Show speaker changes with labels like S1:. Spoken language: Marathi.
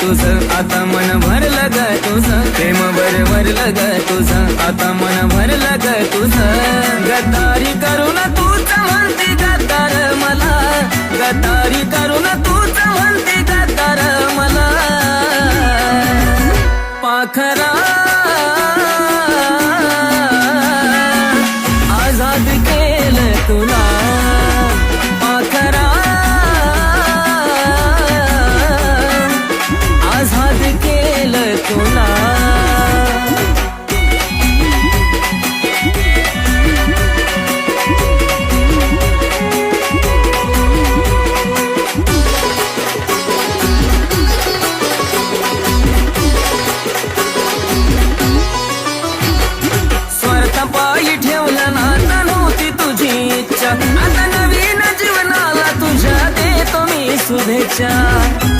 S1: तुझं आता मन भरलं ग तुझं प्रेम भरलं ग तुझं आता मन भरलं ग तुझं गद्दारी करून तूच म्हणते गद्दार मला गद्दारी करून तूच म्हणते गद्दार मला पाखरा आजाद केलं तुला पाखरा आजाद केलं तुला पायी ठेवलं नाता नव्हती तुझी इच्छा आता नवीन जीवनाला तुझ्या देतो मी शुभेच्छा